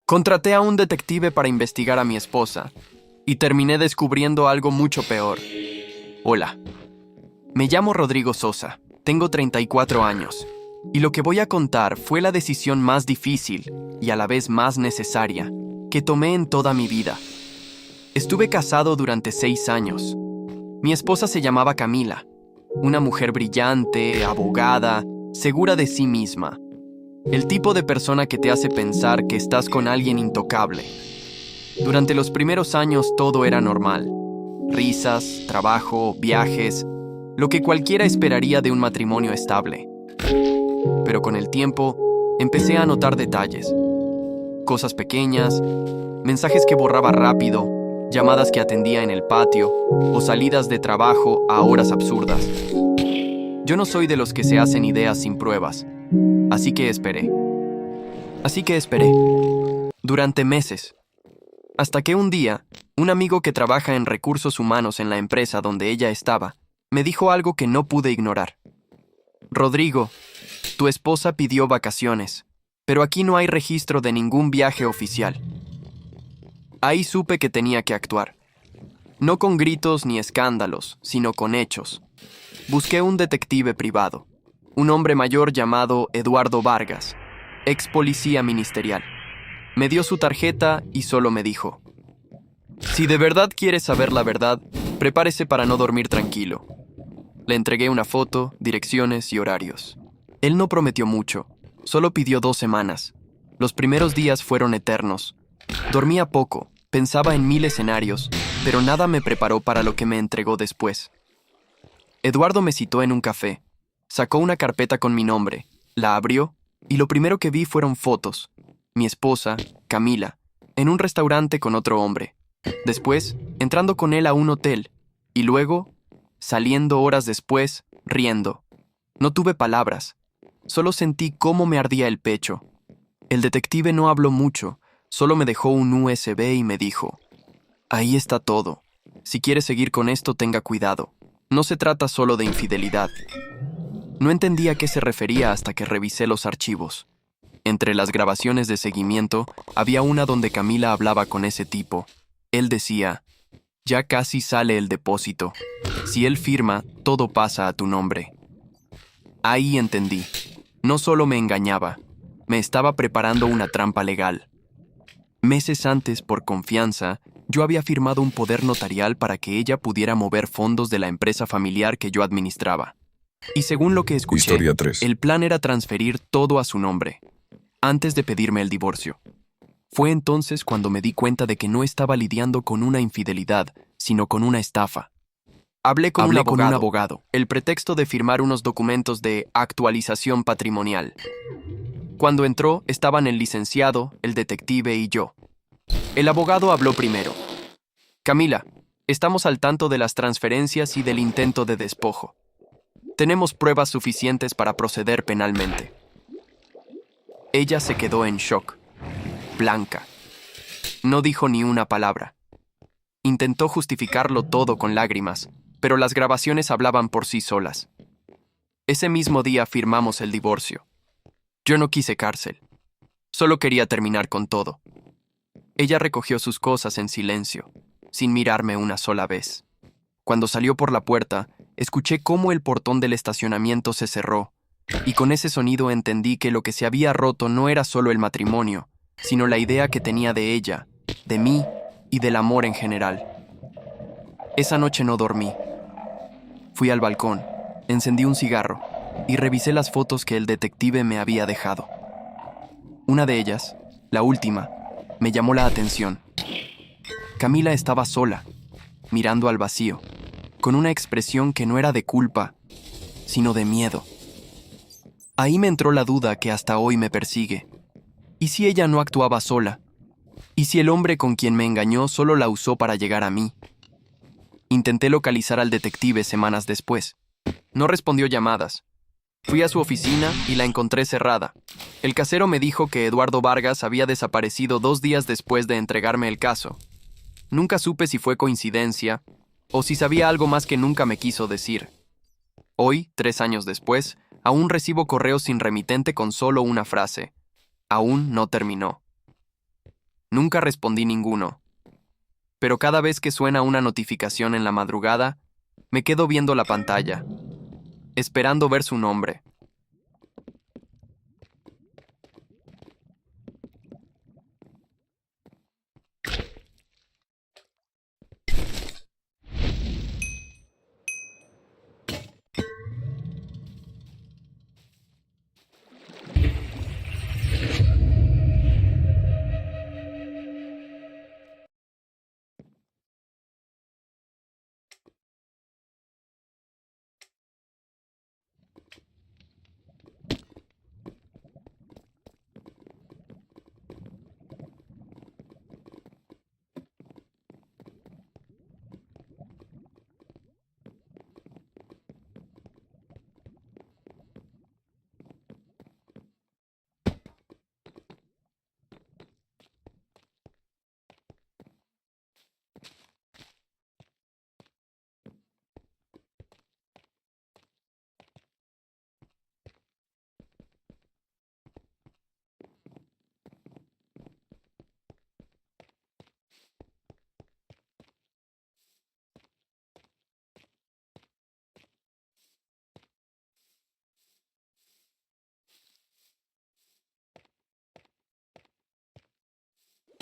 Contraté a un detective para investigar a mi esposa y terminé descubriendo algo mucho peor. Hola, me llamo Rodrigo Sosa, tengo 34 años y lo que voy a contar fue la decisión más difícil y a la vez más necesaria que tomé en toda mi vida. Estuve casado durante 6 años. Mi esposa se llamaba Camila, una mujer brillante, abogada, segura de sí misma. El tipo de persona que te hace pensar que estás con alguien intocable. Durante los primeros años todo era normal. Risas, trabajo, viajes, lo que cualquiera esperaría de un matrimonio estable. Pero con el tiempo, empecé a notar detalles. Cosas pequeñas, mensajes que borraba rápido, llamadas que atendía en el patio o salidas de trabajo a horas absurdas. Yo no soy de los que se hacen ideas sin pruebas, así que esperé. Durante meses. Hasta que un día, un amigo que trabaja en recursos humanos en la empresa donde ella estaba, me dijo algo que no pude ignorar. Rodrigo, tu esposa pidió vacaciones, pero aquí no hay registro de ningún viaje oficial. Ahí supe que tenía que actuar. No con gritos ni escándalos, sino con hechos. Busqué un detective privado, un hombre mayor llamado Eduardo Vargas, ex policía ministerial. Me dio su tarjeta y solo me dijo: si de verdad quieres saber la verdad, prepárese para no dormir tranquilo. Le entregué una foto, direcciones y horarios. Él no prometió mucho, solo pidió 2 semanas. Los primeros días fueron eternos. Dormía poco, pensaba en 1000 escenarios, pero nada me preparó para lo que me entregó después. Eduardo me citó en un café, sacó una carpeta con mi nombre, la abrió y lo primero que vi fueron fotos. Mi esposa, Camila, en un restaurante con otro hombre. Después, entrando con él a un hotel y luego, saliendo horas después, riendo. No tuve palabras, solo sentí cómo me ardía el pecho. El detective no habló mucho, solo me dejó un USB y me dijo: ahí está todo. Si quiere seguir con esto, tenga cuidado. No se trata solo de infidelidad. No entendía a qué se refería hasta que revisé los archivos. Entre las grabaciones de seguimiento, había una donde Camila hablaba con ese tipo. Él decía: ya casi sale el depósito. Si él firma, todo pasa a tu nombre. Ahí entendí. No solo me engañaba, me estaba preparando una trampa legal. Meses antes, por confianza, yo había firmado un poder notarial para que ella pudiera mover fondos de la empresa familiar que yo administraba. Y según lo que escuché, Historia 3. el plan era transferir todo a su nombre, antes de pedirme el divorcio. Fue entonces cuando me di cuenta de que no estaba lidiando con una infidelidad, sino con una estafa. Hablé con un abogado, el pretexto de firmar unos documentos de actualización patrimonial. Cuando entró, estaban el licenciado, el detective y yo. El abogado habló primero. Camila, estamos al tanto de las transferencias y del intento de despojo. Tenemos pruebas suficientes para proceder penalmente. Ella se quedó en shock, blanca. No dijo ni una palabra. Intentó justificarlo todo con lágrimas, pero las grabaciones hablaban por sí solas. Ese mismo día firmamos el divorcio. Yo no quise cárcel. Solo quería terminar con todo. Ella recogió sus cosas en silencio, sin mirarme una sola vez. Cuando salió por la puerta, escuché cómo el portón del estacionamiento se cerró, y con ese sonido entendí que lo que se había roto no era solo el matrimonio, sino la idea que tenía de ella, de mí y del amor en general. Esa noche no dormí. Fui al balcón, encendí un cigarro y revisé las fotos que el detective me había dejado. Una de ellas, la última, me llamó la atención. Camila estaba sola, mirando al vacío, con una expresión que no era de culpa, sino de miedo. Ahí me entró la duda que hasta hoy me persigue. ¿Y si ella no actuaba sola? ¿Y si el hombre con quien me engañó solo la usó para llegar a mí? Intenté localizar al detective semanas después. No respondió llamadas. Fui a su oficina y la encontré cerrada. El casero me dijo que Eduardo Vargas había desaparecido 2 días después de entregarme el caso. Nunca supe si fue coincidencia o si sabía algo más que nunca me quiso decir. Hoy, 3 años después, aún recibo correos sin remitente con solo una frase: aún no terminó. Nunca respondí ninguno. Pero cada vez que suena una notificación en la madrugada, me quedo viendo la pantalla, esperando ver su nombre.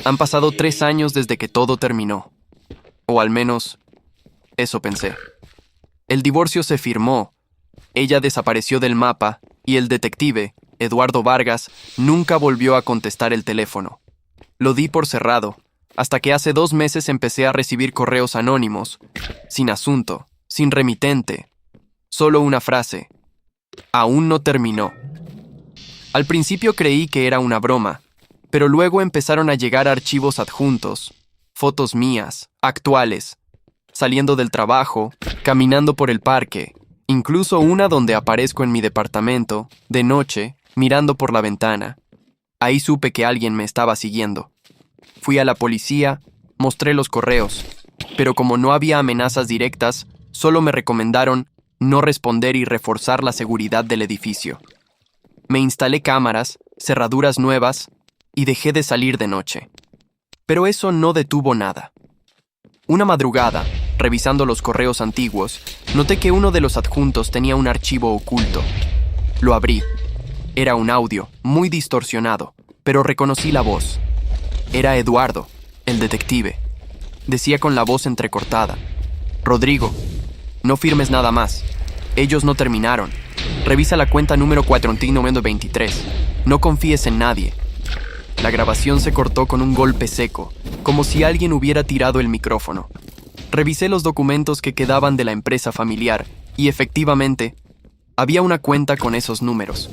Han pasado 3 años desde que todo terminó. O al menos, eso pensé. El divorcio se firmó, ella desapareció del mapa y el detective, Eduardo Vargas, nunca volvió a contestar el teléfono. Lo di por cerrado, hasta que hace 2 meses empecé a recibir correos anónimos, sin asunto, sin remitente, solo una frase: aún no terminó. Al principio creí que era una broma, pero luego empezaron a llegar archivos adjuntos, fotos mías, actuales, saliendo del trabajo, caminando por el parque, incluso una donde aparezco en mi departamento, de noche, mirando por la ventana. Ahí supe que alguien me estaba siguiendo. Fui a la policía, mostré los correos, pero como no había amenazas directas, solo me recomendaron no responder y reforzar la seguridad del edificio. Me instalé cámaras, cerraduras nuevas y dejé de salir de noche. Pero eso no detuvo nada. Una madrugada, revisando los correos antiguos, noté que uno de los adjuntos tenía un archivo oculto. Lo abrí. Era un audio, muy distorsionado, pero reconocí la voz. Era Eduardo, el detective. Decía con la voz entrecortada: Rodrigo, no firmes nada más. Ellos no terminaron. Revisa la cuenta número 42923. No confíes en nadie. La grabación se cortó con un golpe seco, como si alguien hubiera tirado el micrófono. Revisé los documentos que quedaban de la empresa familiar y efectivamente, había una cuenta con esos números.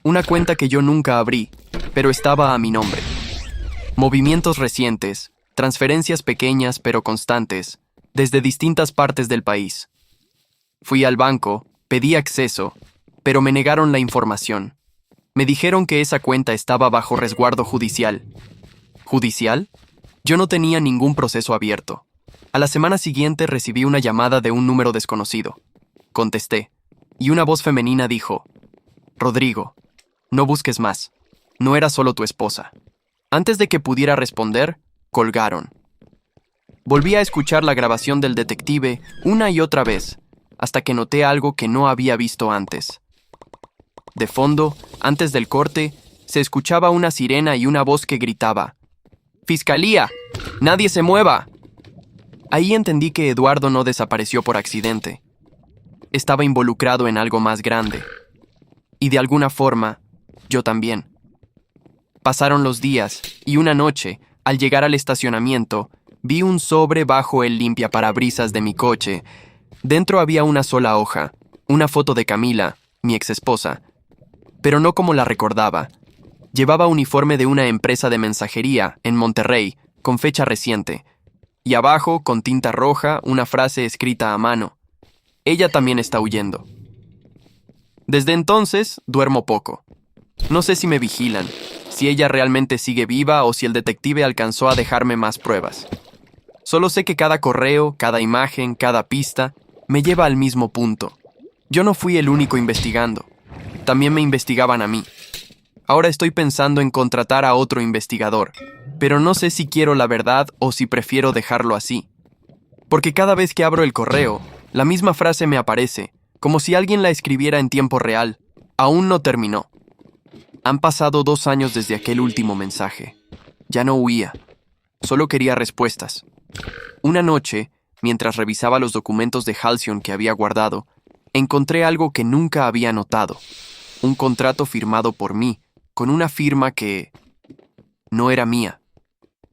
Una cuenta que yo nunca abrí, pero estaba a mi nombre. Movimientos recientes, transferencias pequeñas pero constantes, desde distintas partes del país. Fui al banco, pedí acceso, pero me negaron la información. Me dijeron que esa cuenta estaba bajo resguardo judicial. ¿Judicial? Yo no tenía ningún proceso abierto. A la semana siguiente recibí una llamada de un número desconocido. Contesté, y una voz femenina dijo: Rodrigo, no busques más. No era solo tu esposa. Antes de que pudiera responder, colgaron. Volví a escuchar la grabación del detective una y otra vez, hasta que noté algo que no había visto antes. De fondo, antes del corte, se escuchaba una sirena y una voz que gritaba: ¡Fiscalía! ¡Nadie se mueva! Ahí entendí que Eduardo no desapareció por accidente. Estaba involucrado en algo más grande. Y de alguna forma, yo también. Pasaron los días, y una noche, al llegar al estacionamiento, vi un sobre bajo el limpiaparabrisas de mi coche. Dentro había una sola hoja, una foto de Camila, mi exesposa. Pero no como la recordaba. Llevaba uniforme de una empresa de mensajería en Monterrey, con fecha reciente. Y abajo, con tinta roja, una frase escrita a mano: ella también está huyendo. Desde entonces, duermo poco. No sé si me vigilan, si ella realmente sigue viva o si el detective alcanzó a dejarme más pruebas. Solo sé que cada correo, cada imagen, cada pista, me lleva al mismo punto. Yo no fui el único investigando. También me investigaban a mí. Ahora estoy pensando en contratar a otro investigador. pero no sé si quiero la verdad o si prefiero dejarlo así. Porque cada vez que abro el correo, la misma frase me aparece, como si alguien la escribiera en tiempo real. Aún no terminó. Han pasado 2 años desde aquel último mensaje. Ya no huía. Solo quería respuestas. Una noche, mientras revisaba los documentos de Halcyon que había guardado, encontré algo que nunca había notado. Un contrato firmado por mí, con una firma que no era mía.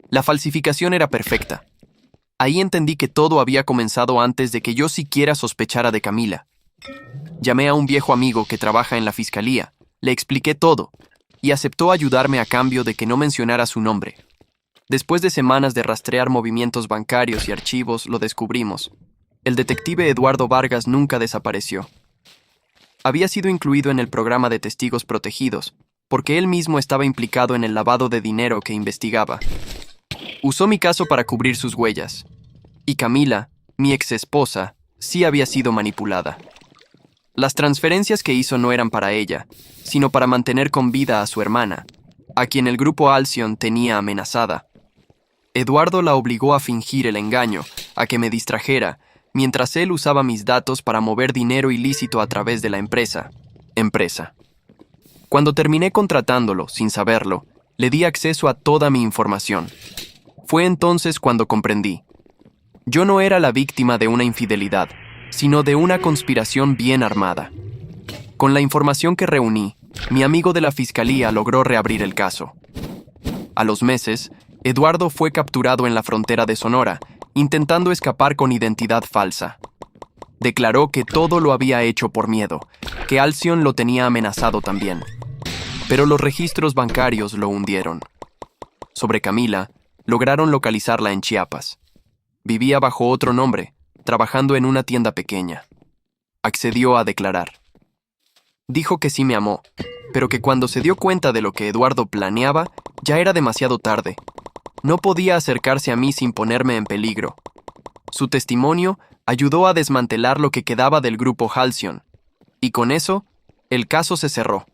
La falsificación era perfecta. Ahí entendí que todo había comenzado antes de que yo siquiera sospechara de Camila. Llamé a un viejo amigo que trabaja en la fiscalía, le expliqué todo, y aceptó ayudarme a cambio de que no mencionara su nombre. Después de semanas de rastrear movimientos bancarios y archivos, lo descubrimos. El detective Eduardo Vargas nunca desapareció. Había sido incluido en el programa de testigos protegidos, porque él mismo estaba implicado en el lavado de dinero que investigaba. Usó mi caso para cubrir sus huellas. Y Camila, mi exesposa, sí había sido manipulada. Las transferencias que hizo no eran para ella, sino para mantener con vida a su hermana, a quien el grupo Halcyon tenía amenazada. Eduardo la obligó a fingir el engaño, a que me distrajera, mientras él usaba mis datos para mover dinero ilícito a través de la empresa. Cuando terminé contratándolo, sin saberlo, le di acceso a toda mi información. Fue entonces cuando comprendí. Yo no era la víctima de una infidelidad, sino de una conspiración bien armada. Con la información que reuní, mi amigo de la fiscalía logró reabrir el caso. A los meses, Eduardo fue capturado en la frontera de Sonora, intentando escapar con identidad falsa. Declaró que todo lo había hecho por miedo, que Halcyon lo tenía amenazado también. Pero los registros bancarios lo hundieron. Sobre Camila, lograron localizarla en Chiapas. Vivía bajo otro nombre, trabajando en una tienda pequeña. Accedió a declarar. Dijo que sí me amó, pero que cuando se dio cuenta de lo que Eduardo planeaba, ya era demasiado tarde. No podía acercarse a mí sin ponerme en peligro. Su testimonio ayudó a desmantelar lo que quedaba del grupo Halcyon, y con eso, el caso se cerró.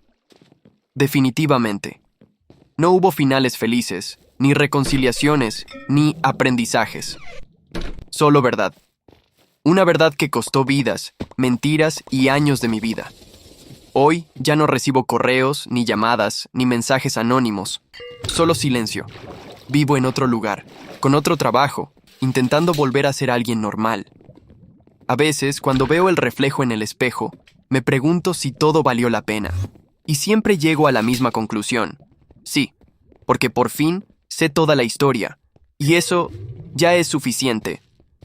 Definitivamente. No hubo finales felices, ni reconciliaciones, ni aprendizajes. Solo verdad. Una verdad que costó vidas, mentiras y años de mi vida. Hoy ya no recibo correos, ni llamadas, ni mensajes anónimos. Solo silencio. Vivo en otro lugar, con otro trabajo, intentando volver a ser alguien normal. A veces, cuando veo el reflejo en el espejo, me pregunto si todo valió la pena. Y siempre llego a la misma conclusión. Sí, porque por fin sé toda la historia. Y eso ya es suficiente.